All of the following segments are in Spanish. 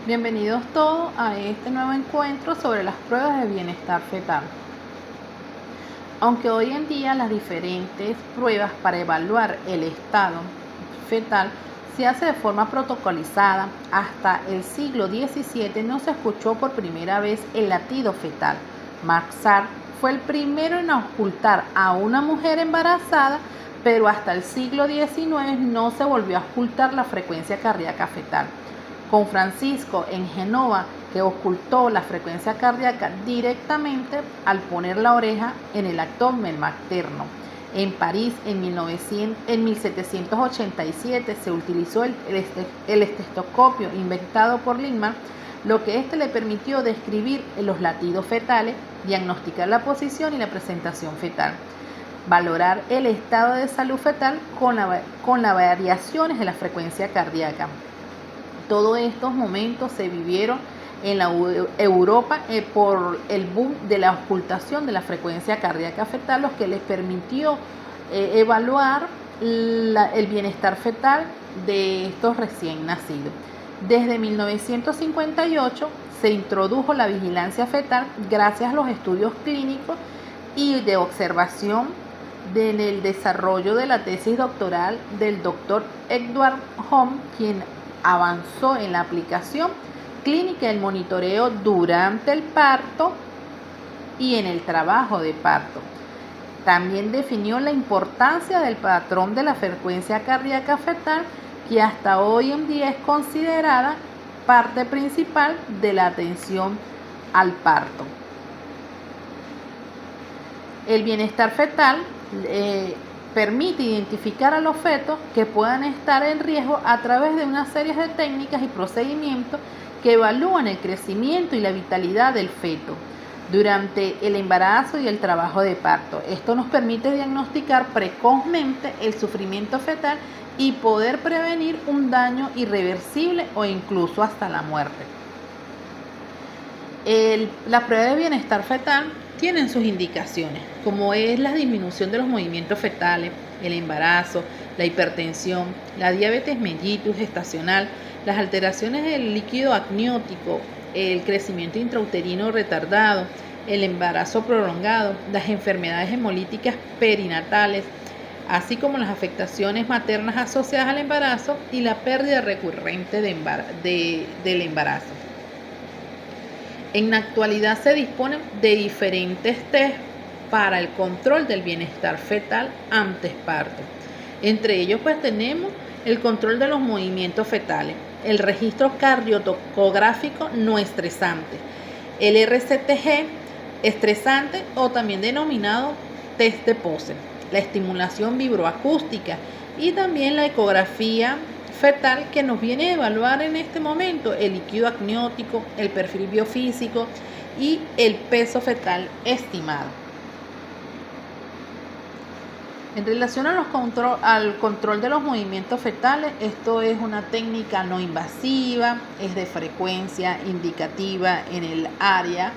Bienvenidos todos a este nuevo encuentro sobre las pruebas de bienestar fetal. Aunque hoy en día las diferentes pruebas para evaluar el estado fetal se hace de forma protocolizada, hasta el siglo XVII no se escuchó por primera vez el latido fetal. Mark Sarr fue el primero en ocultar a una mujer embarazada, pero hasta el siglo XIX no se volvió a ocultar la frecuencia cardíaca fetal. Con Francisco en Génova, que ocultó la frecuencia cardíaca directamente al poner la oreja en el abdomen materno. En París, en 1787, se utilizó el estetoscopio inventado por Lippmann, lo que le permitió describir los latidos fetales, diagnosticar la posición y la presentación fetal, valorar el estado de salud fetal con las variaciones de la frecuencia cardíaca. Todos estos momentos se vivieron en la Europa por el boom de la ocultación de la frecuencia cardíaca fetal, lo que les permitió evaluar el bienestar fetal de estos recién nacidos. Desde 1958 se introdujo la vigilancia fetal gracias a los estudios clínicos y de observación del desarrollo de la tesis doctoral del doctor Edward Hom, quien avanzó en la aplicación clínica del monitoreo durante el parto y en el trabajo de parto. También definió la importancia del patrón de la frecuencia cardíaca fetal, que hasta hoy en día es considerada parte principal de la atención al parto. El bienestar fetal permite identificar a los fetos que puedan estar en riesgo a través de una serie de técnicas y procedimientos que evalúan el crecimiento y la vitalidad del feto durante el embarazo y el trabajo de parto. Esto nos permite diagnosticar precozmente el sufrimiento fetal y poder prevenir un daño irreversible o incluso hasta la muerte. La prueba de bienestar fetal tienen sus indicaciones, como es la disminución de los movimientos fetales, el embarazo, la hipertensión, la diabetes mellitus gestacional, las alteraciones del líquido amniótico, el crecimiento intrauterino retardado, el embarazo prolongado, las enfermedades hemolíticas perinatales, así como las afectaciones maternas asociadas al embarazo y la pérdida recurrente del embarazo. En la actualidad se disponen de diferentes test para el control del bienestar fetal antes parto. Entre ellos tenemos el control de los movimientos fetales, el registro cardiotocográfico no estresante, el RCTG estresante o también denominado test de Pose, la estimulación vibroacústica y también la ecografía fetal, que nos viene a evaluar en este momento el líquido amniótico, el perfil biofísico y el peso fetal estimado. En relación al control de los movimientos fetales, esto es una técnica no invasiva, es de frecuencia indicativa en el área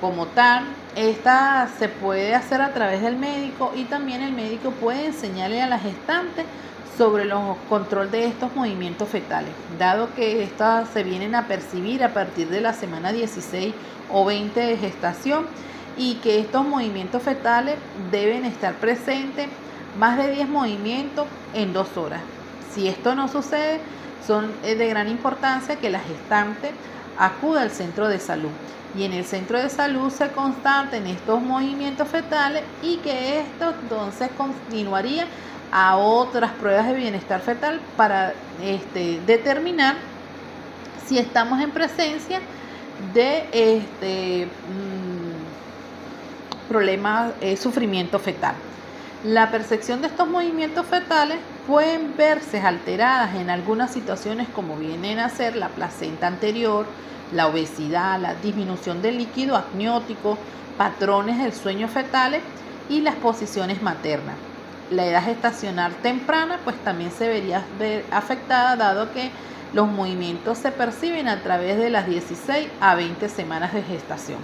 como tal. Esta se puede hacer a través del médico y también el médico puede enseñarle a la gestante sobre el control de estos movimientos fetales, dado que estas se vienen a percibir a partir de la semana 16 o 20 de gestación y que estos movimientos fetales deben estar presentes más de 10 movimientos en 2 horas. Si esto no sucede, es de gran importancia que la gestante acuda al centro de salud y en el centro de salud se constaten estos movimientos fetales y que esto entonces continuaría a otras pruebas de bienestar fetal para determinar si estamos en presencia de problemas, sufrimiento fetal. La percepción de estos movimientos fetales pueden verse alteradas en algunas situaciones, como vienen a ser la placenta anterior, la obesidad, la disminución del líquido amniótico, patrones del sueño fetales y las posiciones maternas. La edad gestacional temprana también se vería afectada, dado que los movimientos se perciben a través de las 16 a 20 semanas de gestación.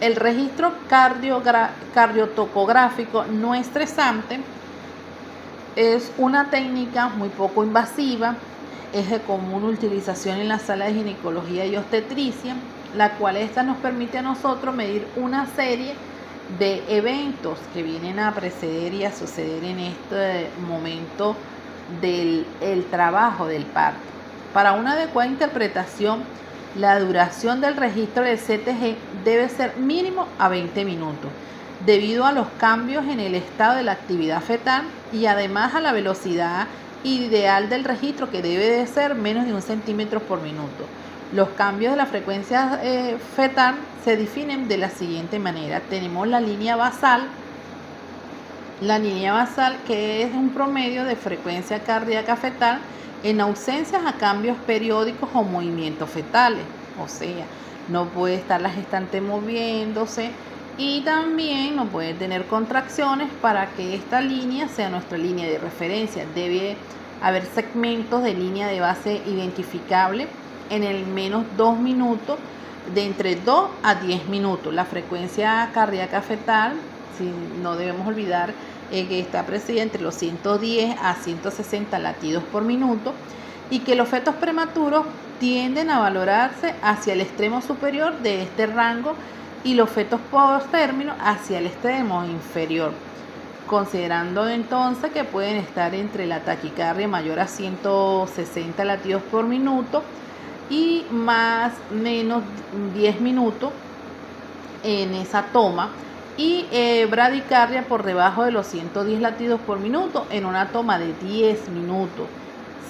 El registro cardiotocográfico no estresante Es una técnica muy poco invasiva, es de común utilización en la sala de ginecología y obstetricia, la cual esta nos permite a nosotros medir una serie de eventos que vienen a preceder y a suceder en este momento del trabajo del parto. Para una adecuada interpretación, la duración del registro del CTG debe ser mínimo a 20 minutos, debido a los cambios en el estado de la actividad fetal y además a la velocidad ideal del registro, que debe de ser menos de 1 centímetro por minuto. Los cambios de la frecuencia fetal se definen de la siguiente manera. Tenemos la línea basal que es un promedio de frecuencia cardíaca fetal en ausencias a cambios periódicos o movimientos fetales. O sea, no puede estar la gestante moviéndose y también no puede tener contracciones para que esta línea sea nuestra línea de referencia. Debe haber segmentos de línea de base identificable en el menos 2 minutos, de entre 2 a 10 minutos. La frecuencia cardíaca fetal, si no debemos olvidar que está precedida entre los 110 a 160 latidos por minuto, y que los fetos prematuros tienden a valorarse hacia el extremo superior de este rango y los fetos post-término hacia el extremo inferior, considerando entonces que pueden estar entre la taquicardia mayor a 160 latidos por minuto y más menos 10 minutos en esa toma, y bradicardia por debajo de los 110 latidos por minuto en una toma de 10 minutos.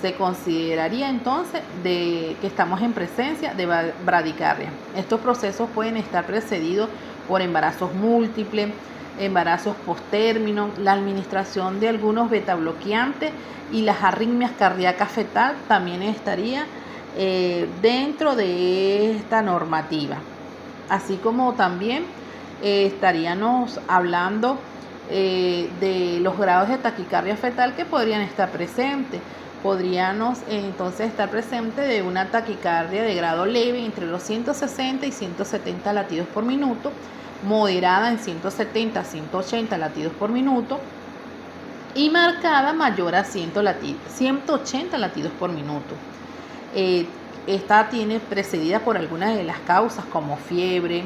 Se consideraría entonces que estamos en presencia de bradicardia. Estos procesos pueden estar precedidos por embarazos múltiples, embarazos post-término, la administración de algunos beta bloqueantes y las arritmias cardíacas fetal también estaría dentro de esta normativa. Así como también estaríamos hablando de los grados de taquicardia fetal que podrían estar presentes. Podríamos entonces estar presentes de una taquicardia de grado leve entre los 160 y 170 latidos por minuto, moderada en 170 a 180 latidos por minuto y marcada mayor a 180 latidos por minuto. Esta tiene precedida por algunas de las causas como fiebre,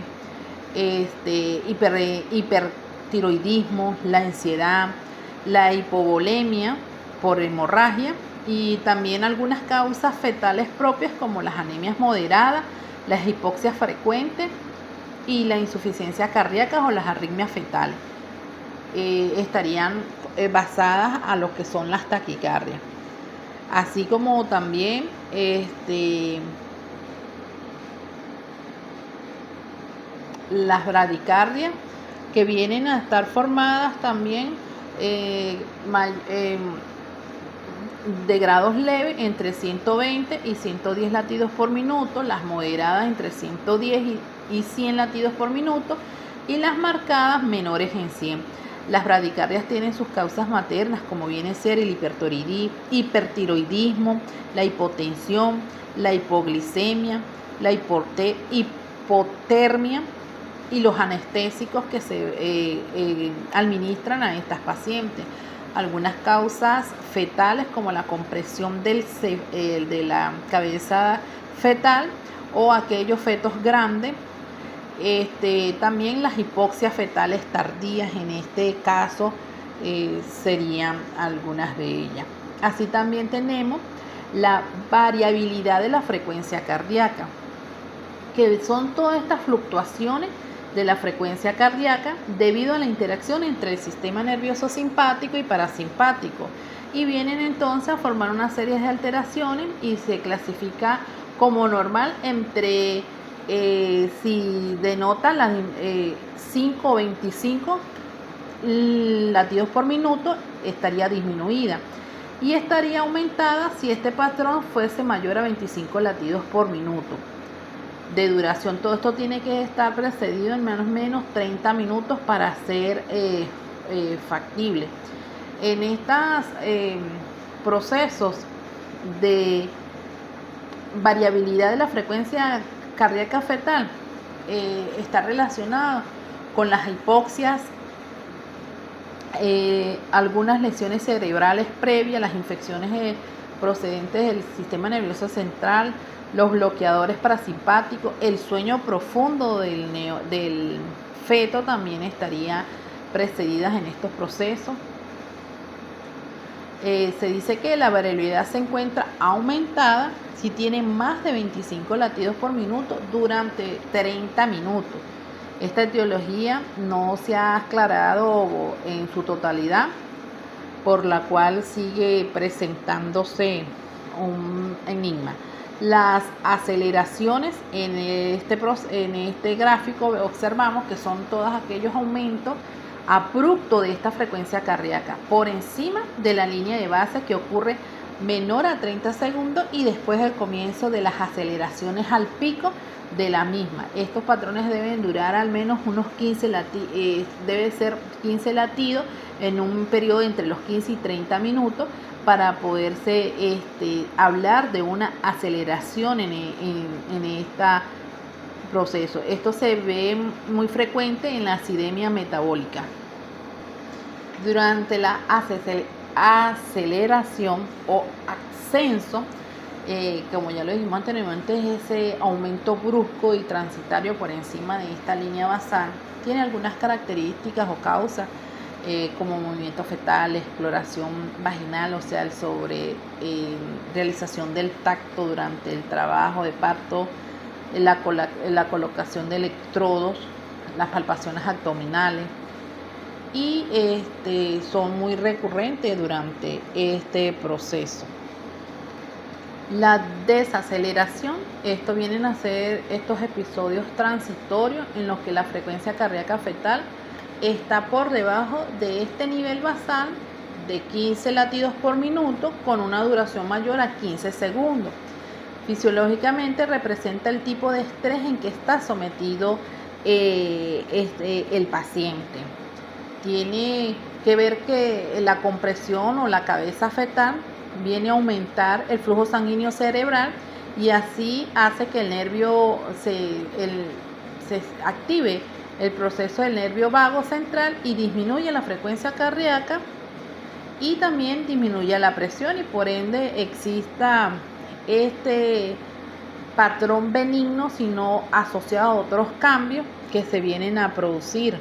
hipertiroidismo, la ansiedad, la hipovolemia por hemorragia y también algunas causas fetales propias como las anemias moderadas, las hipoxias frecuentes y la insuficiencia cardíaca o las arritmias fetales. Estarían basadas a lo que son las taquicardias. Así como también las bradicardias, que vienen a estar formadas también de grados leves entre 120 y 110 latidos por minuto, las moderadas entre 110 y 100 latidos por minuto y las marcadas menores en 100. Las bradicardias tienen sus causas maternas, como viene a ser el hipertiroidismo, la hipotensión, la hipoglicemia, la hipotermia y los anestésicos que se administran a estas pacientes. Algunas causas fetales como la compresión de la cabeza fetal o aquellos fetos grandes. También las hipoxias fetales tardías, en este caso serían algunas de ellas. Así también tenemos la variabilidad de la frecuencia cardíaca, que son todas estas fluctuaciones de la frecuencia cardíaca debido a la interacción entre el sistema nervioso simpático y parasimpático, y vienen entonces a formar una serie de alteraciones y se clasifica como normal entre si denota las 5 o 25 latidos por minuto, estaría disminuida, y estaría aumentada si este patrón fuese mayor a 25 latidos por minuto de duración. Todo esto tiene que estar precedido en menos 30 minutos para ser factible. En estos procesos de variabilidad de la frecuencia cardíaca fetal está relacionado con las hipoxias algunas lesiones cerebrales previas a las infecciones procedentes del sistema nervioso central, los bloqueadores parasimpáticos, el sueño profundo del feto también estaría precedidas en estos procesos. Se dice que la variabilidad se encuentra aumentada si tiene más de 25 latidos por minuto durante 30 minutos. Esta etiología no se ha aclarado en su totalidad, por la cual sigue presentándose un enigma. Las aceleraciones en este gráfico observamos que son todos aquellos aumentos abruptos de esta frecuencia cardíaca por encima de la línea de base que ocurre menor a 30 segundos y después del comienzo de las aceleraciones al pico de la misma. Estos patrones deben durar al menos unos 15 latidos en un periodo entre los 15 y 30 minutos para poderse hablar de una aceleración en este proceso. Esto se ve muy frecuente en la acidemia metabólica. Durante la aceleración o ascenso, como ya lo dijimos anteriormente, es ese aumento brusco y transitario por encima de esta línea basal. Tiene algunas características o causas como movimiento fetal, exploración vaginal, o sea, realización del tacto durante el trabajo de parto, la colocación de electrodos, las palpaciones abdominales, y son muy recurrentes durante este proceso. La desaceleración, esto vienen a ser estos episodios transitorios en los que la frecuencia cardíaca fetal está por debajo de este nivel basal de 15 latidos por minuto con una duración mayor a 15 segundos. Fisiológicamente representa el tipo de estrés en que está sometido el paciente. Tiene que ver que la compresión o la cabeza fetal viene a aumentar el flujo sanguíneo cerebral y así hace que el nervio se active el proceso del nervio vago central y disminuye la frecuencia cardíaca y también disminuye la presión y por ende exista este patrón benigno, sino asociado a otros cambios que se vienen a producir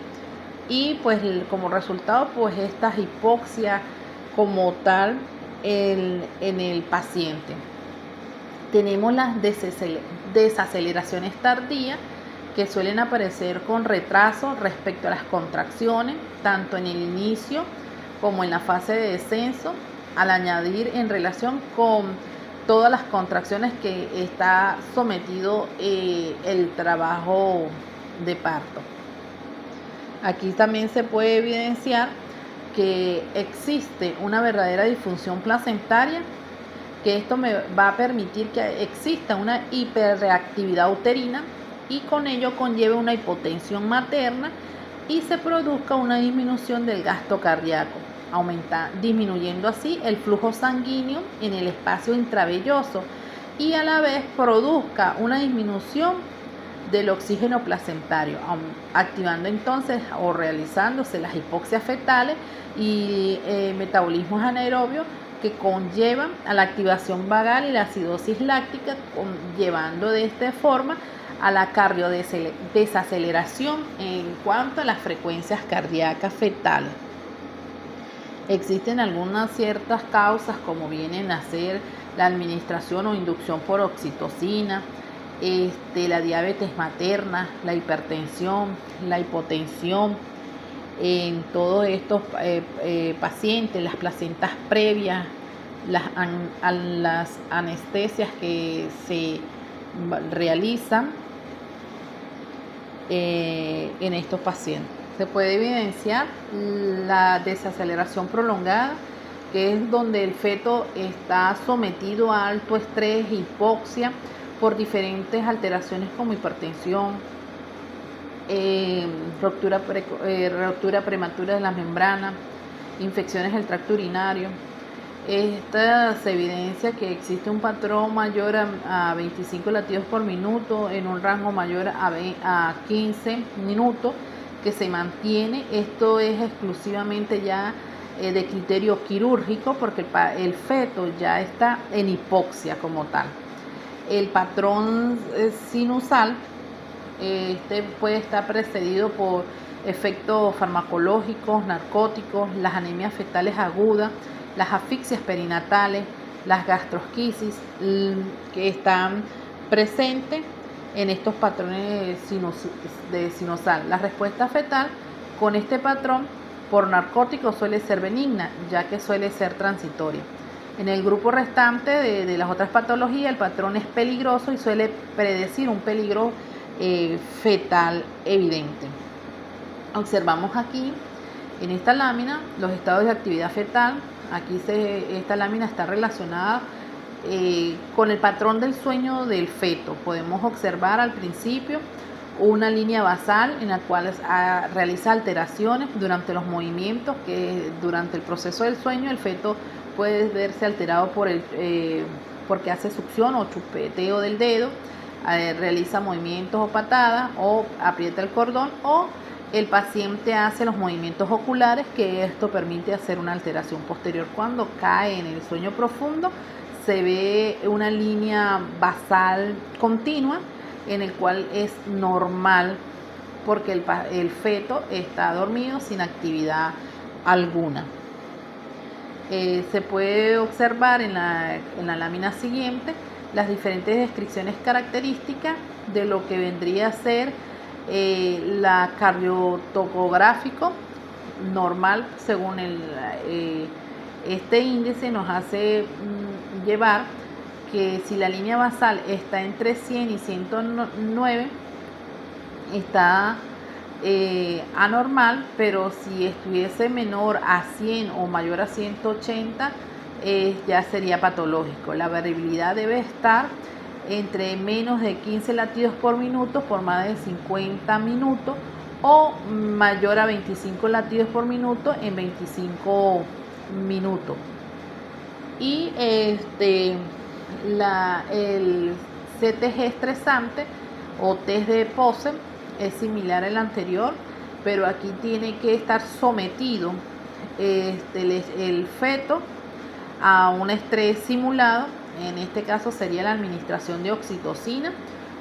y pues como resultado pues estas hipoxias como tal en el paciente. Tenemos las desaceleraciones tardías que suelen aparecer con retraso respecto a las contracciones, tanto en el inicio como en la fase de descenso, al añadir en relación con todas las contracciones que está sometido el trabajo de parto. Aquí también se puede evidenciar que existe una verdadera disfunción placentaria, que esto me va a permitir que exista una hiperreactividad uterina y con ello conlleve una hipotensión materna y se produzca una disminución del gasto cardíaco, disminuyendo así el flujo sanguíneo en el espacio intravelloso y a la vez produzca una disminución del oxígeno placentario, activando entonces o realizándose las hipoxias fetales y metabolismos anaerobios que conllevan a la activación vagal y la acidosis láctica, llevando de esta forma a la cardiodesaceleración en cuanto a las frecuencias cardíacas fetales. Existen algunas ciertas causas como vienen a ser la administración o inducción por oxitocina, la diabetes materna, la hipertensión, la hipotensión en todos estos pacientes, las placentas previas, las anestesias que se realizan en estos pacientes. Se puede evidenciar la desaceleración prolongada, que es donde el feto está sometido a alto estrés, hipoxia, por diferentes alteraciones como hipertensión, ruptura prematura de las membranas, infecciones del tracto urinario. Esta se evidencia que existe un patrón mayor a 25 latidos por minuto en un rango mayor a 15 minutos que se mantiene. Esto es exclusivamente ya de criterio quirúrgico porque el feto ya está en hipoxia como tal. El patrón sinusal puede estar precedido por efectos farmacológicos, narcóticos, las anemias fetales agudas, las asfixias perinatales, las gastrosquisis que están presentes en estos patrones de sinusal. La respuesta fetal con este patrón por narcóticos suele ser benigna, ya que suele ser transitoria. En el grupo restante de las otras patologías, el patrón es peligroso y suele predecir un peligro fetal evidente. Observamos aquí en esta lámina los estados de actividad fetal. Aquí esta lámina está relacionada con el patrón del sueño del feto. Podemos observar al principio una línea basal en la cual realiza alteraciones durante los movimientos, que durante el proceso del sueño el feto puede verse alterado porque hace succión o chupeteo del dedo, realiza movimientos o patadas o aprieta el cordón, o el paciente hace los movimientos oculares, que esto permite hacer una alteración posterior. Cuando cae en el sueño profundo se ve una línea basal continua en el cual es normal porque el feto está dormido sin actividad alguna. Se puede observar en la lámina siguiente las diferentes descripciones características de lo que vendría a ser la cardiotocográfico normal. Según este índice nos hace llevar que si la línea basal está entre 100 y 109 está anormal, pero si estuviese menor a 100 o mayor a 180 ya sería patológico. La variabilidad debe estar entre menos de 15 latidos por minuto por más de 50 minutos o mayor a 25 latidos por minuto en 25 minutos. Y el CTG estresante o test de Posen es similar al anterior, pero aquí tiene que estar sometido el feto a un estrés simulado. En este caso sería la administración de oxitocina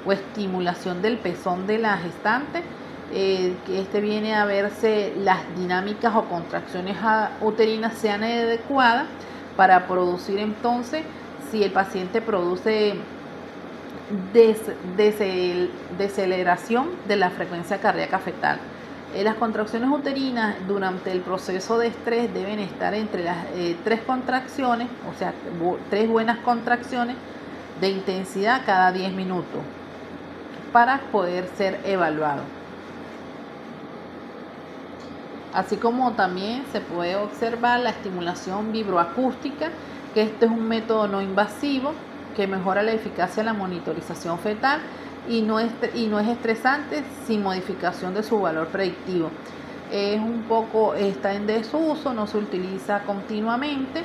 o estimulación del pezón de la gestante, que viene a verse las dinámicas o contracciones uterinas sean adecuadas para producir entonces, si el paciente produce deceleración de la frecuencia cardíaca fetal. Las contracciones uterinas durante el proceso de estrés deben estar entre las 3 contracciones, o sea, 3 buenas contracciones de intensidad cada 10 minutos para poder ser evaluado. Así como también se puede observar la estimulación vibroacústica, que este es un método no invasivo que mejora la eficacia de la monitorización fetal y no es estresante sin modificación de su valor predictivo. Está en desuso, no se utiliza continuamente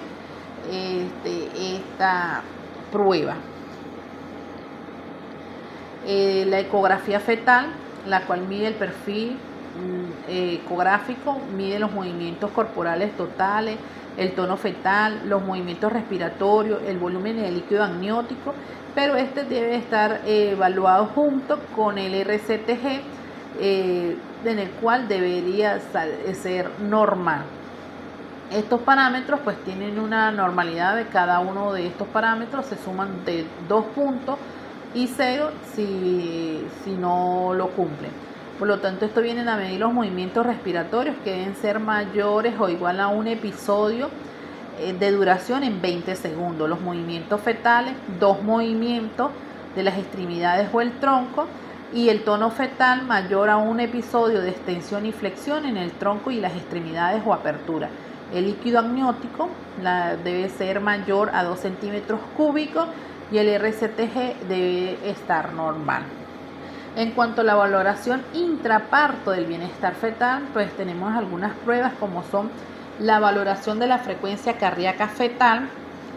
esta prueba. La ecografía fetal, la cual mide el perfil ecográfico, mide los movimientos corporales totales, el tono fetal, los movimientos respiratorios, el volumen de líquido amniótico, pero debe estar evaluado junto con el RCTG, en el cual debería ser normal. Estos parámetros pues tienen una normalidad de cada uno de estos parámetros, se suman de 2 puntos y 0 si no lo cumplen. Por lo tanto, esto viene a medir los movimientos respiratorios, que deben ser mayores o igual a un episodio de duración en 20 segundos. Los movimientos fetales, 2 movimientos de las extremidades o el tronco, y el tono fetal mayor a un episodio de extensión y flexión en el tronco y las extremidades o apertura. El líquido amniótico debe ser mayor a 2 centímetros cúbicos y el RCTG debe estar normal. En cuanto a la valoración intraparto del bienestar fetal, pues tenemos algunas pruebas como son la valoración de la frecuencia cardíaca fetal,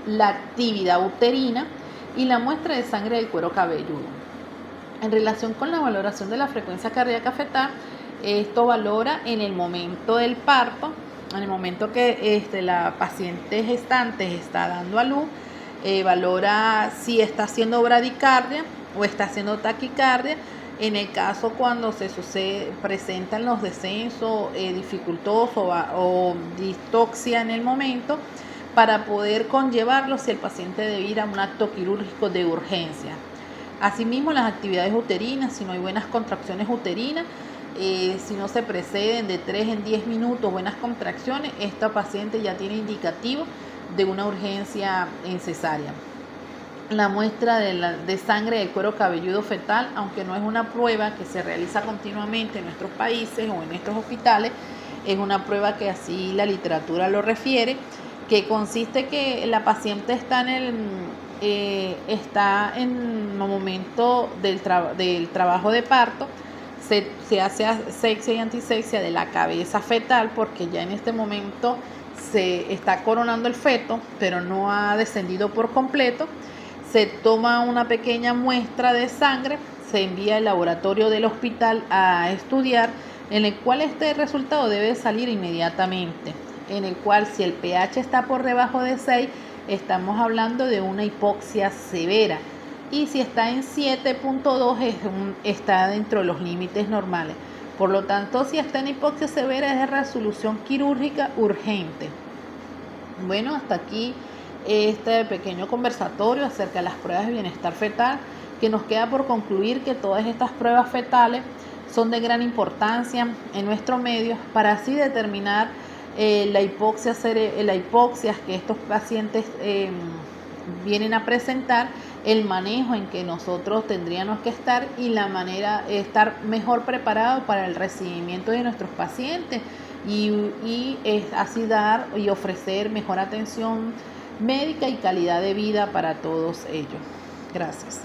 la actividad uterina y la muestra de sangre del cuero cabelludo. En relación con la valoración de la frecuencia cardíaca fetal, Esto valora en el momento del parto, en el momento que la paciente gestante está dando a luz, valora si está haciendo bradicardia o está haciendo taquicardia. En el caso cuando presentan los descensos dificultosos o distoxia en el momento, para poder conllevarlo si el paciente debe ir a un acto quirúrgico de urgencia. Asimismo, las actividades uterinas, si no hay buenas contracciones uterinas, si no se preceden de 3 en 10 minutos buenas contracciones, esta paciente ya tiene indicativo de una urgencia en cesárea. La muestra de sangre del cuero cabelludo fetal, aunque no es una prueba que se realiza continuamente en nuestros países o en nuestros hospitales, es una prueba que así la literatura lo refiere, que consiste que la paciente está en el momento del trabajo de parto. Se hace asexia y antisexia de la cabeza fetal, porque ya en este momento se está coronando el feto, pero no ha descendido por completo. Se toma una pequeña muestra de sangre, se envía al laboratorio del hospital a estudiar, en el cual este resultado debe salir inmediatamente, en el cual si el pH está por debajo de 6, estamos hablando de una hipoxia severa, y si está en 7.2 está dentro de los límites normales. Por lo tanto, si está en hipoxia severa, es de resolución quirúrgica urgente. Bueno, hasta aquí este pequeño conversatorio acerca de las pruebas de bienestar fetal, que nos queda por concluir que todas estas pruebas fetales son de gran importancia en nuestro medio para así determinar la hipoxia que estos pacientes vienen a presentar, el manejo en que nosotros tendríamos que estar y la manera de estar mejor preparado para el recibimiento de nuestros pacientes y así dar y ofrecer mejor atención médica y calidad de vida para todos ellos. Gracias.